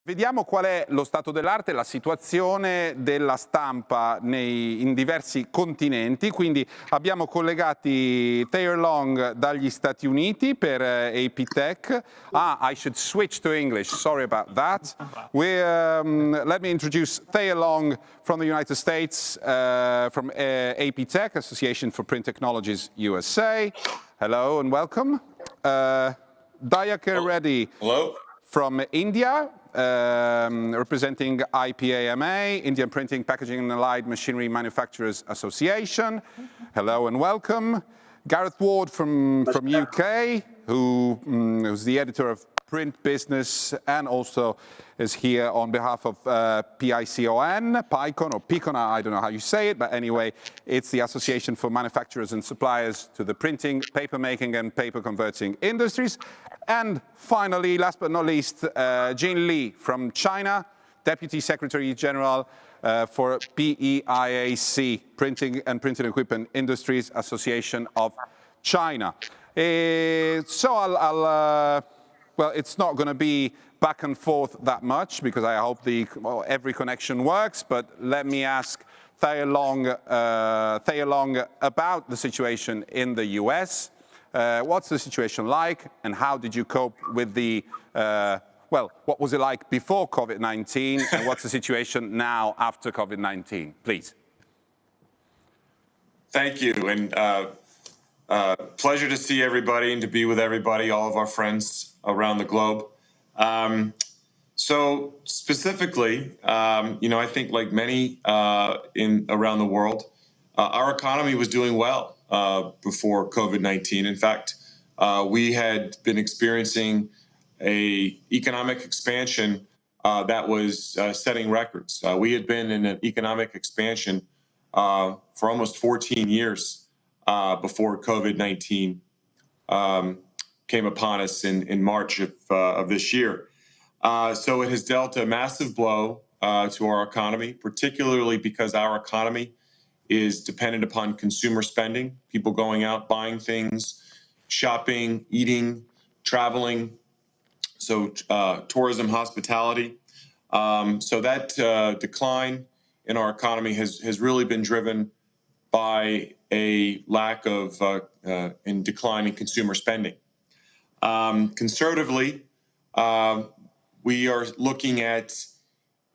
Vediamo qual è lo stato dell'arte, la situazione della stampa in diversi continenti. Quindi abbiamo collegati Thayer Long dagli Stati Uniti per APTech. I should switch to English. Sorry about that. Let me introduce Thayer Long from the United States, from APTech, Association for Print Technologies USA. Hello and welcome. Dayaker Reddy. Hello. From India, representing IPAMA, Indian Printing, Packaging and Allied Machinery Manufacturers Association. Hello and welcome. Gareth Ward from UK, who's the editor of Print Business and also is here on behalf of PICON or PICON, I don't know how you say it, but anyway, it's the Association for Manufacturers and Suppliers to the Printing, Paper Making and Paper Converting Industries. And finally, last but not least, Jean Li from China, Deputy Secretary General for PEIAC, Printing and Printing Equipment Industries Association of China. Well, it's not going to be back and forth that much because I hope every connection works, but let me ask Thayer Long about the situation in the US. What's the situation like and how did you cope with what was it like before COVID-19 and what's the situation now after COVID-19, please? Thank you, and pleasure to see everybody and to be with everybody, all of our friends around the globe. So specifically, I think like many around the world, our economy was doing well before COVID-19. In fact, we had been experiencing an economic expansion that was setting records. We had been in an economic expansion for almost 14 years before COVID-19 came upon us in March of this year. So it has dealt a massive blow to our economy, particularly because our economy is dependent upon consumer spending, people going out, buying things, shopping, eating, traveling, so tourism, hospitality. So that decline in our economy has really been driven by a lack of and decline in consumer spending. Conservatively, we are looking at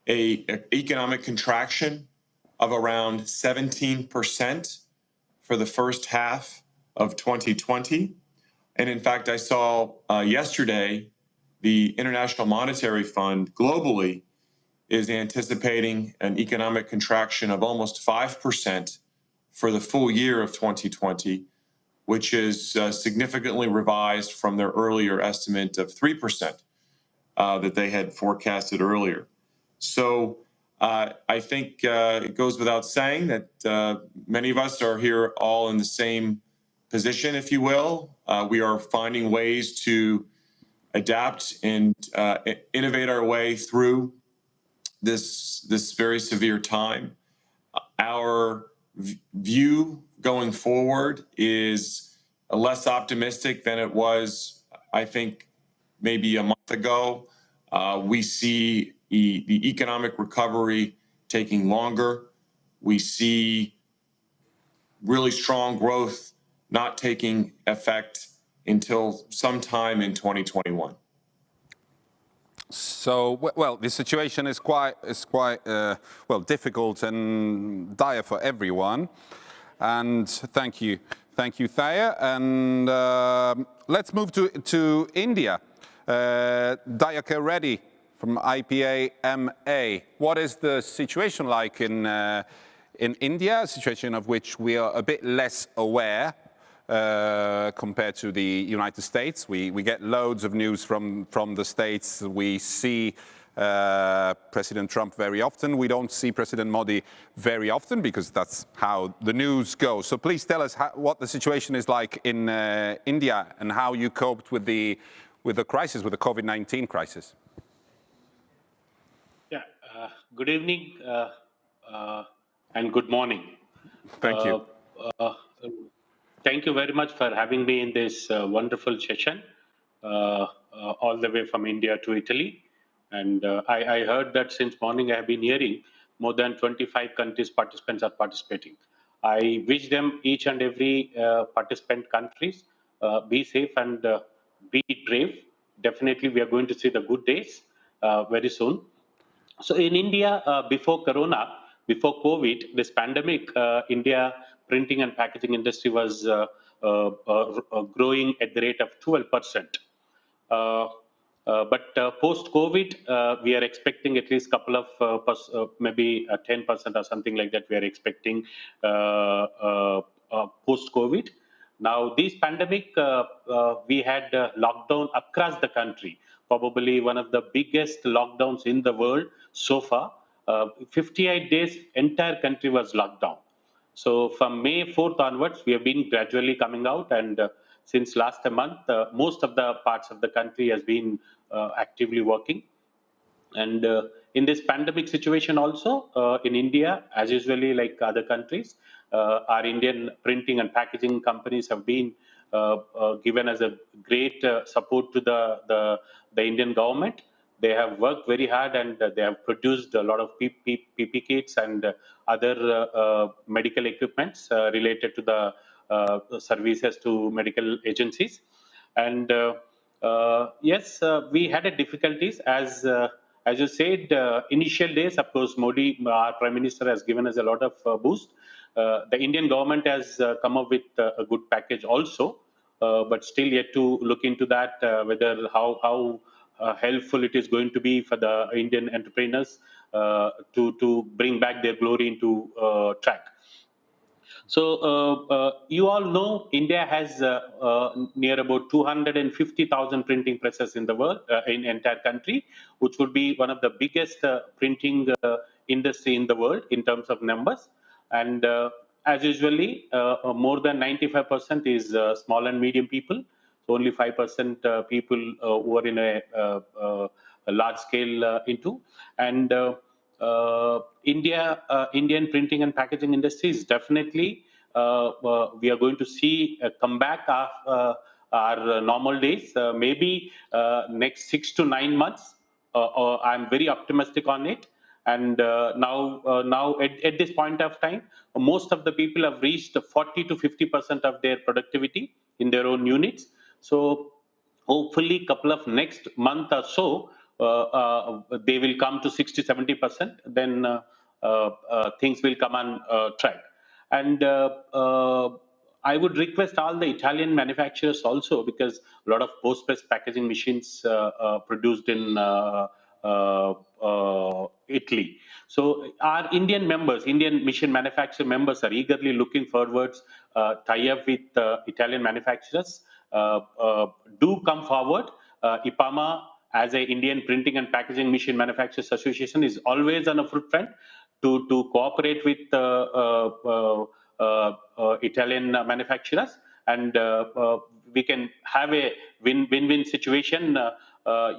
an economic contraction of around 17% for the first half of 2020. And in fact, I saw yesterday the International Monetary Fund globally is anticipating an economic contraction of almost 5% for the full year of 2020, which is significantly revised from their earlier estimate of 3% that they had forecasted earlier. So I think it goes without saying that many of us are here all in the same position, if you will. We are finding ways to adapt and innovate our way through this very severe time. Our view going forward is less optimistic than it was, I think, maybe a month ago. We see the economic recovery taking longer. We see really strong growth not taking effect until sometime in 2021. So, well, the situation is quite difficult and dire for everyone. And thank you, Thayer. And let's move to India. Dayaker Reddy from IPAMA. What is the situation like in India? A situation of which we are a bit less aware compared to the United States. We get loads of news from the States. We see President Trump very often. We don't see President Modi very often because that's how the news goes. So please tell us what the situation is like in India and how you coped with the crisis, with the COVID-19 crisis. Yeah, good evening and good morning. Thank you. Thank you very much for having me in this wonderful session, all the way from India to Italy. And I heard that since morning I have been hearing more than 25 countries participants are participating. I wish them each and every participant countries be safe and be brave. Definitely we are going to see the good days very soon. So in India, before Corona, before COVID, this pandemic, India printing and packaging industry was growing at the rate of 12%. But post-COVID, we are expecting at least couple of maybe 10% or something like that. We are expecting post-COVID. Now, this pandemic, we had lockdown across the country, probably one of the biggest lockdowns in the world so far. 58 days, entire country was locked down. So from May 4th onwards, we have been gradually coming out, and since last a month, most of the parts of the country has been actively working. And in this pandemic situation also, in India, as usually like other countries, our Indian printing and packaging companies have been given as a great support to the Indian government. They have worked very hard, and they have produced a lot of PP kits and other medical equipments related to the services to medical agencies. And yes, we had a difficulties as you said, initial days. Of course, Modi, our Prime Minister, has given us a lot of boost. The Indian government has come up with a good package also, but still yet to look into that, whether how helpful it is going to be for the Indian entrepreneurs to bring back their glory into track. So you all know India has near about 250,000 printing presses in the world, in entire country, which would be one of the biggest printing industry in the world in terms of numbers. And as usually, more than 95% is small and medium people. So only 5% people who are in a large scale into. And Indian printing and packaging industry is definitely we are going to see a comeback of our normal days. Maybe next 6 to 9 months. I'm very optimistic on it. And now at this point of time, most of the people have reached 40 to 50% of their productivity in their own units. So hopefully couple of next month or so, they will come to 60-70%. Then things will come on track. And I would request all the Italian manufacturers also, because a lot of post-press packaging machines produced in Italy. So our Indian members, Indian machine manufacturer members, are eagerly looking forwards tie up with Italian manufacturers. Do come forward. IPAMA, as a Indian Printing and Packaging Machine Manufacturers Association, is always on a front to cooperate with Italian manufacturers, and we can have a win-win situation.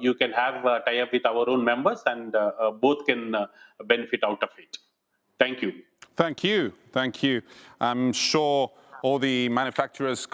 You can have a tie-up with our own members, and both can benefit out of it. Thank you. Thank you. Thank you. I'm sure all the manufacturers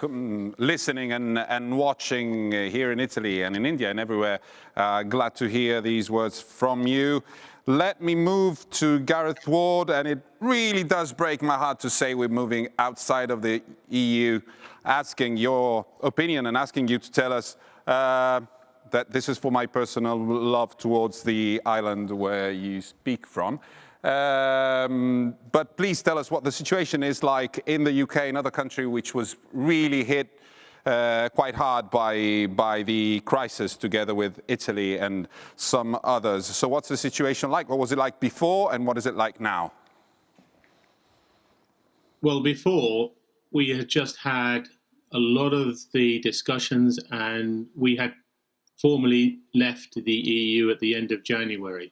listening and watching here in Italy and in India and everywhere, glad to hear these words from you. Let me move to Gareth Ward, and it really does break my heart to say we're moving outside of the EU, asking your opinion and asking you to tell us that this is for my personal love towards the island where you speak from. But please tell us what the situation is like in the UK, another country which was really hit quite hard by the crisis, together with Italy and some others. So what's the situation like? What was it like before, and what is it like now? Well, before, we had just had a lot of the discussions, and we had formally left the EU at the end of January.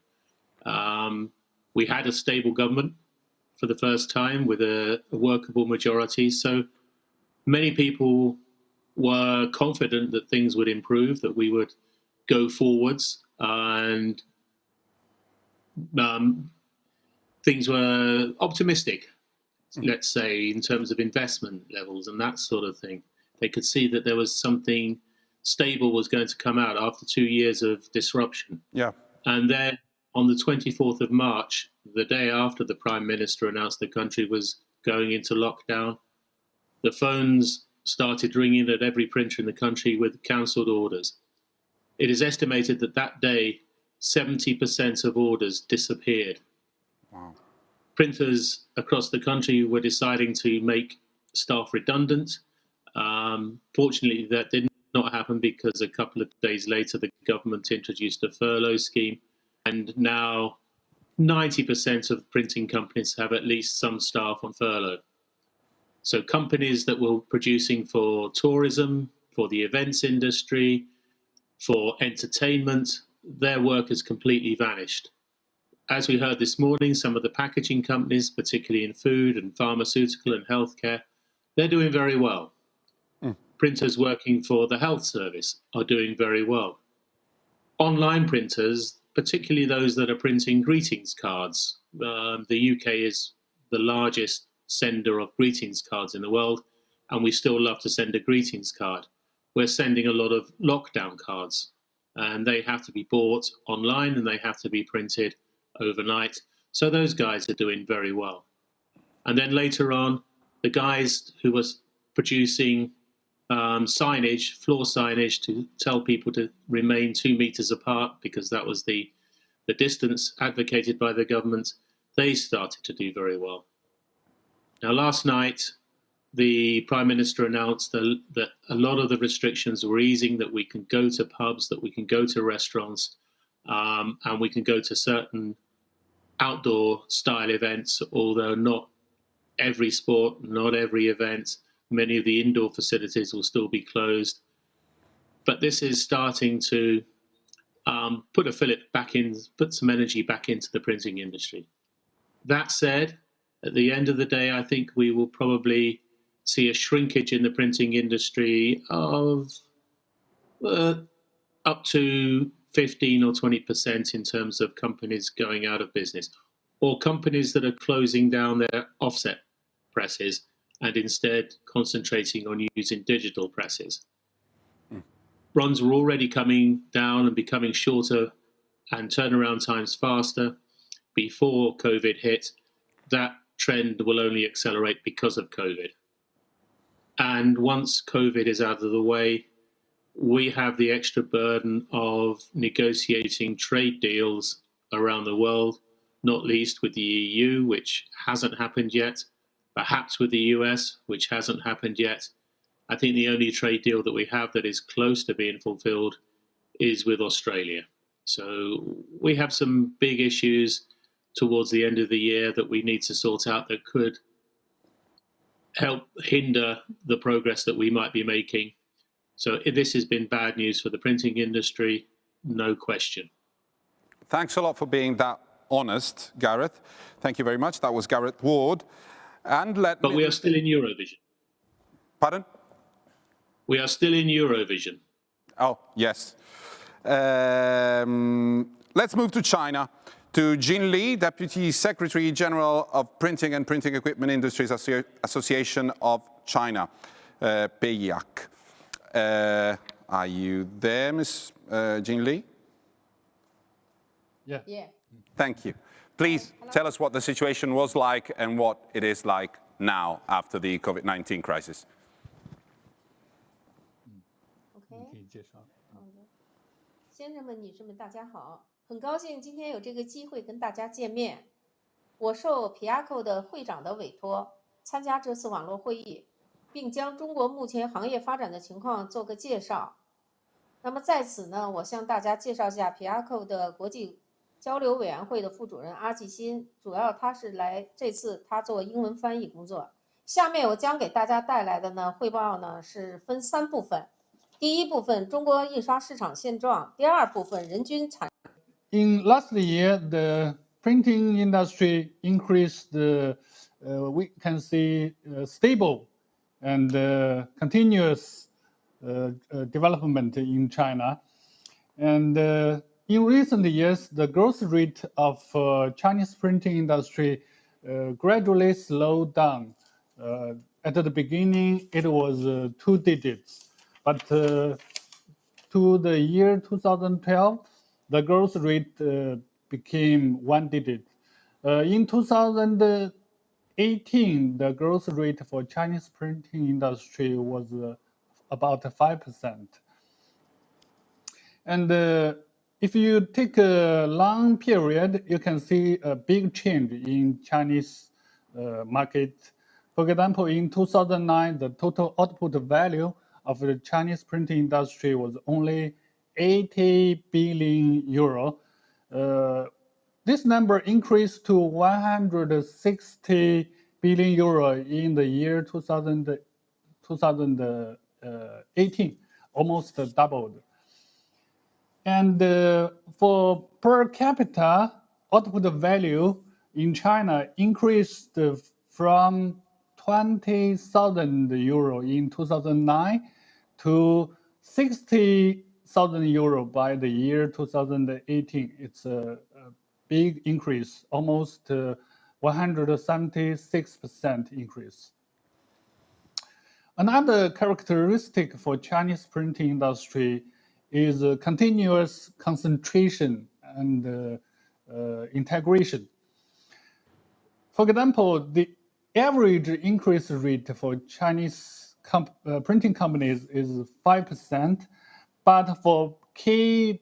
We had a stable government for the first time with a workable majority. So many people were confident that things would improve, that we would go forwards, and things were optimistic, let's say, in terms of investment levels and that sort of thing. They could see that there was something stable was going to come out after 2 years of disruption. Yeah. And then on the 24th of March, the day after the Prime Minister announced the country was going into lockdown, the phones started ringing at every printer in the country with cancelled orders. It is estimated that that day, 70% of orders disappeared. Wow. Printers across the country were deciding to make staff redundant. Fortunately, that did not happen because a couple of days later, the government introduced a furlough scheme. And now 90% of printing companies have at least some staff on furlough. So companies that were producing for tourism, for the events industry, for entertainment, their work has completely vanished. As we heard this morning, some of the packaging companies, particularly in food and pharmaceutical and healthcare, they're doing very well. Printers working for the health service are doing very well. Online printers, particularly those that are printing greetings cards. The UK is the largest sender of greetings cards in the world, and we still love to send a greetings card. We're sending a lot of lockdown cards, and they have to be bought online and they have to be printed overnight. So those guys are doing very well. And then later on, the guys who was producing signage, floor signage, to tell people to remain 2 meters apart because that was the distance advocated by the government, they started to do very well. Now, last night, the Prime Minister announced that a lot of the restrictions were easing, that we can go to pubs, that we can go to restaurants, and we can go to certain outdoor style events, although not every sport, not every event. Many of the indoor facilities will still be closed. But this is starting to put some energy back into the printing industry. That said, at the end of the day, I think we will probably see a shrinkage in the printing industry of up to 15 or 20% in terms of companies going out of business, or companies that are closing down their offset presses and instead concentrating on using digital presses. Runs were already coming down and becoming shorter and turnaround times faster before COVID hit. That trend will only accelerate because of COVID. And once COVID is out of the way, we have the extra burden of negotiating trade deals around the world, not least with the EU, which hasn't happened yet, perhaps with the US, which hasn't happened yet. I think the only trade deal that we have that is close to being fulfilled is with Australia. So we have some big issues towards the end of the year that we need to sort out that could help hinder the progress that we might be making. So this has been bad news for the printing industry, no question. Thanks a lot for being that honest, Gareth. Thank you very much. That was Gareth Ward. But we are still in Eurovision. Pardon? We are still in Eurovision. Oh, yes. Let's move to China, to Jean Li, Deputy Secretary General of Printing and Printing Equipment Industries Association of China, PEIAC. Are you there, Ms. Jean Li? Yeah. Thank you. Please tell us what the situation was like and what it is like now after the COVID-19 crisis. Okay. 先生们、女士们，大家好！很高兴今天有这个机会跟大家见面。我受 PICO 的会长的委托，参加这次网络会议，并将中国目前行业发展的情况做个介绍。那么在此呢，我向大家介绍一下 PICO 的国际交流委员会的副主任阿季新，主要他是来这次他做英文翻译工作。下面我将给大家带来的呢汇报呢是分3部分。第一部分中国印刷市场现状，第二部分人均产。In last year, the printing industry increased. We can see stable and continuous development in China. And in recent years, the growth rate of Chinese printing industry gradually slowed down. At the beginning, it was 2 digits. But to the year 2012, the growth rate became one digit. In 2018, the growth rate for Chinese printing industry was about 5%. And if you take a long period, you can see a big change in Chinese market. For example, in 2009, the total output value of the Chinese printing industry was only 80 billion euro. This number increased to 160 billion euro in the year 2018, almost doubled. And for per capita output value in China increased from 20,000 euro in 2009 to 60,000 euro by the year 2018. It's a big increase, almost 176% increase. Another characteristic for Chinese printing industry is continuous concentration and integration. For example, the average increase rate for Chinese printing companies is 5%, but for key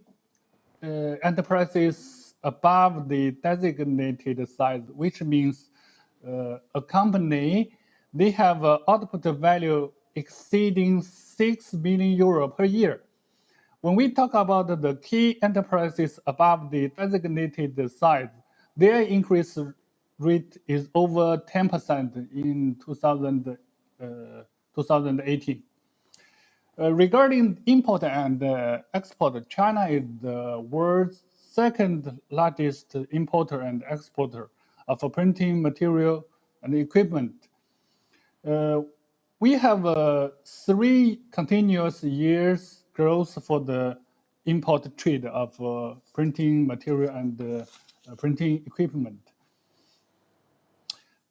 enterprises above the designated size, which means a company, they have an output value exceeding 6 billion euro per year. When we talk about the key enterprises above the designated size, their increase rate is over 10% in 2018. Regarding import and export, China is the world's second largest importer and exporter of printing material and equipment. We have 3 continuous years growth for the import trade of printing material and printing equipment.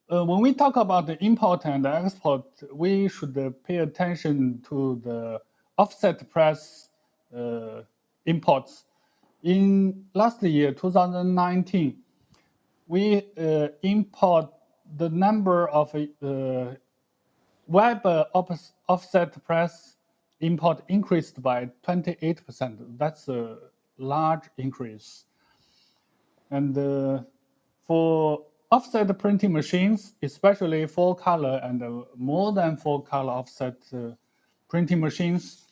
When we talk about the import and export, we should pay attention to the offset press imports. In last year, 2019, we import the number of web offset press import increased by 28%. That's a large increase. And for offset printing machines, especially 4-color and more than 4-color offset printing machines,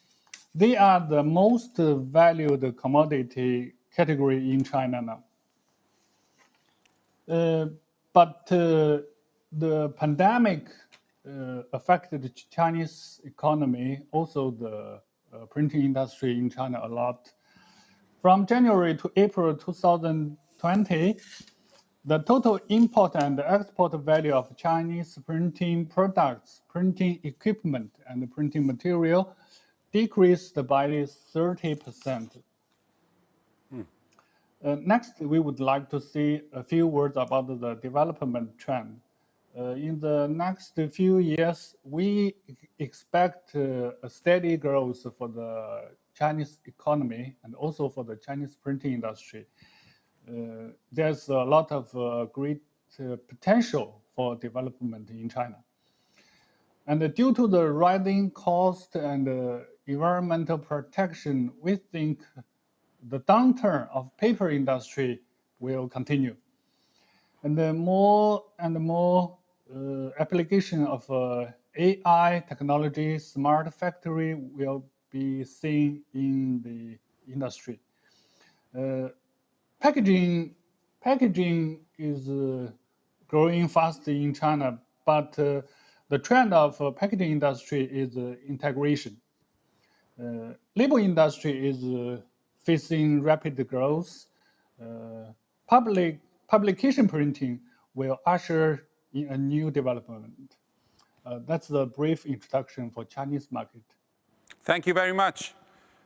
they are the most valued commodity category in China now. But the pandemic affected the Chinese economy, also the printing industry in China a lot. From January to April 2020, the total import and export value of Chinese printing products, printing equipment, and printing material decreased by 30%. Next, we would like to see a few words about the development trend. In the next few years, we expect a steady growth for the Chinese economy and also for the Chinese printing industry. There's a lot of great potential for development in China. And due to the rising cost and environmental protection, we think the downturn of paper industry will continue. And more and more application of AI technology, smart factory will be seen in the industry. Packaging is growing fast in China, but the trend of packaging industry is integration. Label industry is facing rapid growth. Publication printing will usher in a new development. That's the brief introduction for Chinese market. Thank you very much.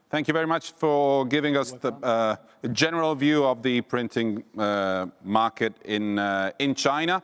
Thank you very much for giving us the general view of the printing market in China.